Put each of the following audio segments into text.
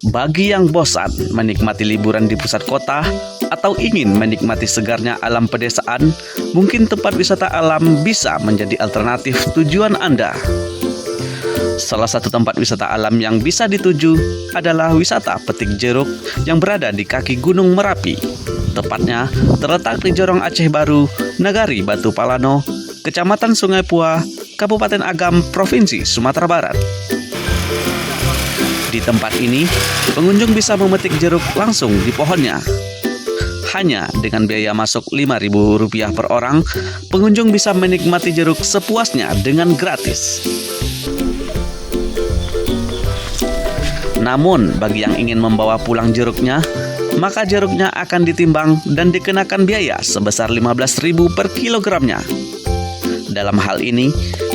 Bagi yang bosan menikmati liburan di pusat kota atau ingin menikmati segarnya alam pedesaan, mungkin tempat wisata alam bisa menjadi alternatif tujuan Anda. Salah satu tempat wisata alam yang bisa dituju adalah wisata Petik Jeruk yang berada di kaki Gunung Merapi. Tepatnya terletak di Jorong Aceh Baru, Nagari Batu Palano, Kecamatan Sungai Pua, Kabupaten Agam, Provinsi Sumatera Barat. Di tempat ini, pengunjung bisa memetik jeruk langsung di pohonnya. Hanya dengan biaya masuk Rp5.000 per orang, pengunjung bisa menikmati jeruk sepuasnya dengan gratis. Namun, bagi yang ingin membawa pulang jeruknya, maka jeruknya akan ditimbang dan dikenakan biaya sebesar Rp15.000 per kilogramnya. Dalam hal ini,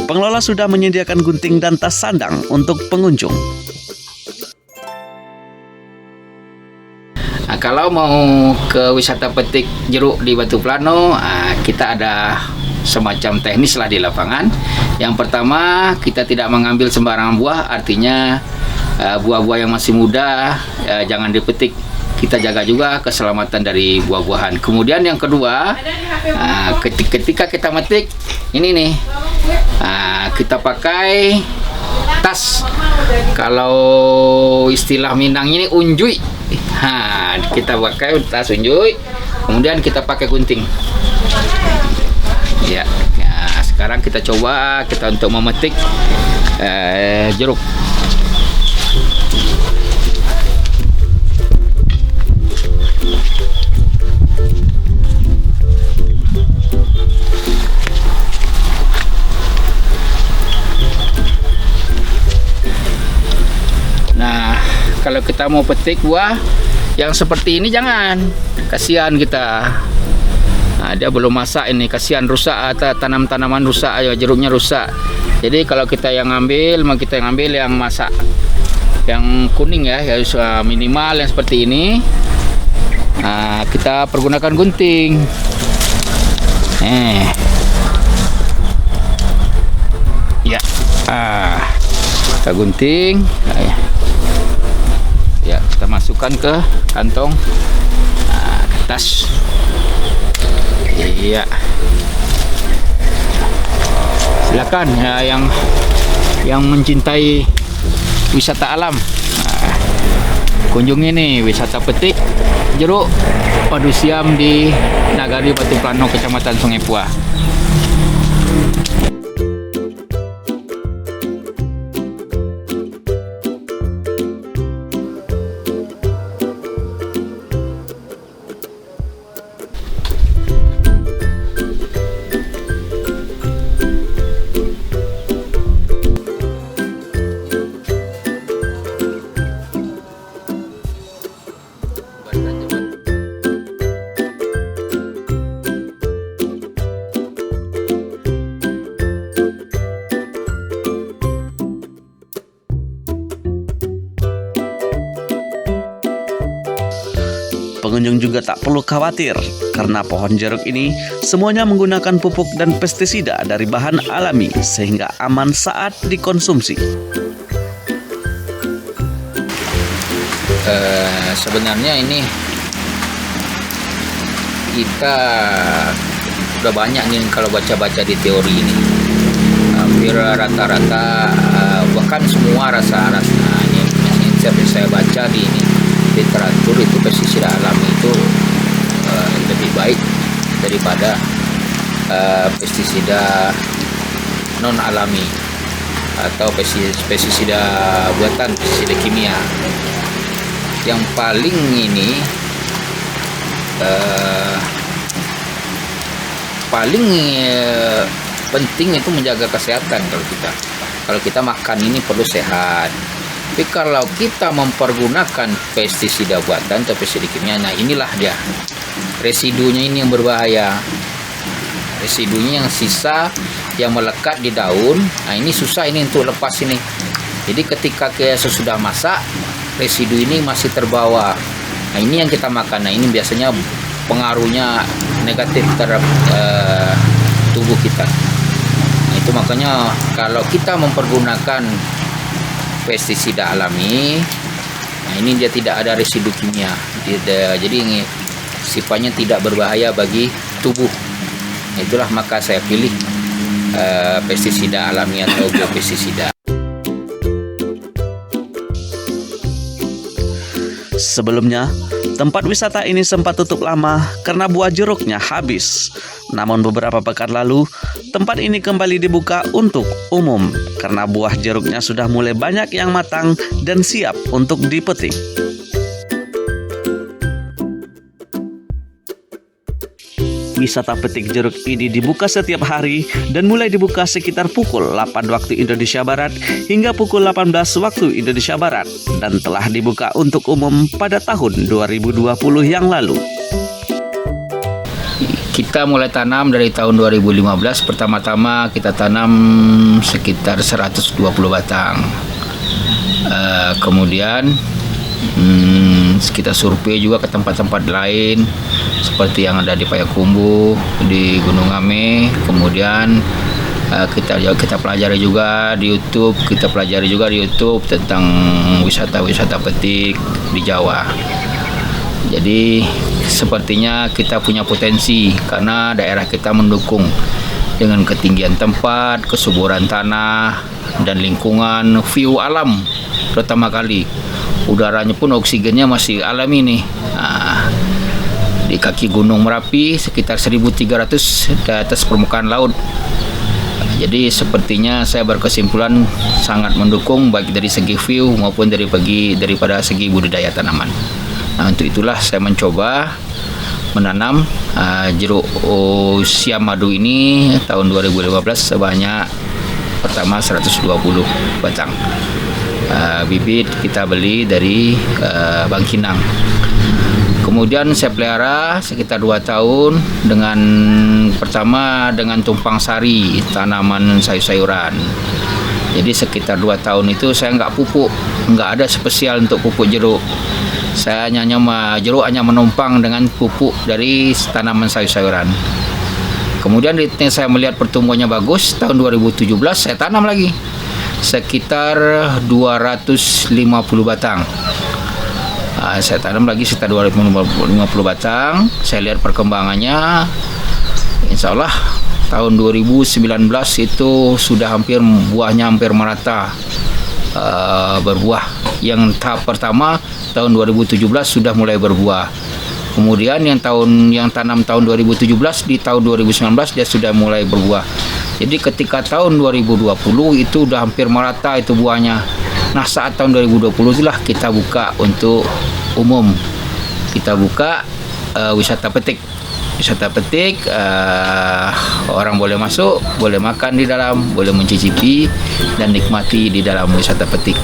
pengelola sudah menyediakan gunting dan tas sandang untuk pengunjung. Nah, kalau mau ke wisata petik jeruk di Batu Palano, kita ada semacam teknis lah di lapangan. Yang pertama, kita tidak mengambil sembarangan buah, artinya buah-buah yang masih muda jangan dipetik. Kita jaga juga keselamatan dari buah-buahan. Kemudian yang kedua, ketika kita metik, ini nih, kita pakai tas. Kalau istilah Minang ini unjuy. Kita pakai tas unjuy, kemudian kita pakai gunting. Ya, sekarang kita coba untuk memetik jeruk. Nah, kalau kita mau petik buah yang seperti ini jangan, kasihan kita. Nah, dia belum masak ini, kasihan rusak atau tanaman rusak, jeruknya rusak. Jadi kalau kita yang ngambil, kita yang ambil yang masak, yang kuning ya, minimal yang seperti ini. Nah, kita pergunakan gunting. Ya, kita gunting. Ya, kita masukkan ke kantong kertas. Iya. Silakan ya, yang mencintai wisata alam, kunjungi nih wisata petik jeruk padu siam di Nagari Batu Palano, Kecamatan Sungai Pua. Pengunjung juga tak perlu khawatir karena pohon jeruk ini semuanya menggunakan pupuk dan pestisida dari bahan alami sehingga aman saat dikonsumsi. Sebenarnya ini kita udah banyak nih kalau baca-baca di teori ini, hampir rata-rata bahkan semua rasa ini seperti saya baca di ini literatur itu pestisida alami itu lebih baik daripada pestisida non alami atau pestisida buatan, pestisida kimia. Yang paling ini penting itu menjaga kesehatan. Kalau kita makan ini perlu sehat. Tapi kalau kita mempergunakan pestisida buatan atau pestisida kimia, nah inilah dia residunya ini yang berbahaya. Residunya yang sisa yang melekat di daun. Nah, ini susah ini untuk lepas ini. Jadi ketika kita sesudah masak, residu ini masih terbawa. Nah, ini yang kita makan. Nah, ini biasanya pengaruhnya negatif terhadap tubuh kita. Nah, itu makanya kalau kita mempergunakan pestisida alami, Ini dia tidak ada residu kimia. Jadi ini sifatnya tidak berbahaya bagi tubuh. Itulah maka saya pilih pestisida alami atau biopestisida. Sebelumnya, tempat wisata ini sempat tutup lama karena buah jeruknya habis. Namun beberapa pekan lalu, tempat ini kembali dibuka untuk umum karena buah jeruknya sudah mulai banyak yang matang dan siap untuk dipetik. Wisata petik jeruk ini dibuka setiap hari dan mulai dibuka sekitar pukul 8 waktu Indonesia Barat hingga pukul 18 waktu Indonesia Barat dan telah dibuka untuk umum pada tahun 2020 yang lalu. Kita mulai tanam dari tahun 2015. Pertama-tama kita tanam sekitar 120 batang. Kemudian kita survei juga ke tempat-tempat lain seperti yang ada di Payakumbuh, di Gunung Ame. Kemudian kita pelajari juga di YouTube, tentang wisata-wisata petik di Jawa. Jadi sepertinya kita punya potensi karena daerah kita mendukung dengan ketinggian tempat, kesuburan tanah dan lingkungan, view alam pertama kali. Udaranya pun oksigennya masih alami nih. Di kaki Gunung Merapi sekitar 1.300 di atas permukaan laut. Jadi sepertinya saya berkesimpulan sangat mendukung baik dari segi view maupun daripada segi budidaya tanaman. Nah, untuk itulah saya mencoba menanam jeruk siam madu ini tahun 2015 sebanyak pertama 120 batang. Bibit kita beli dari Bangkinang. Kemudian saya pelihara sekitar 2 tahun pertama dengan tumpang sari, tanaman sayur-sayuran. Jadi sekitar 2 tahun itu saya nggak pupuk, nggak ada spesial untuk pupuk jeruk. Saya jeruk hanya menumpang dengan pupuk dari tanaman sayur-sayuran. Kemudian saya melihat pertumbuhannya bagus, tahun 2017 saya tanam lagi sekitar 250 batang. Saya tanam lagi sekitar 250 batang. Saya lihat perkembangannya, insya Allah tahun 2019 itu sudah buahnya hampir merata berbuah. Yang tahap pertama tahun 2017 sudah mulai berbuah. Kemudian yang tanam tahun 2017, di tahun 2019 dia sudah mulai berbuah. Jadi ketika tahun 2020 itu udah hampir merata itu buahnya. Nah, saat tahun 2020 itulah kita buka untuk umum. Kita buka wisata petik. Orang boleh masuk, boleh makan di dalam, boleh mencicipi dan nikmati di dalam wisata petik.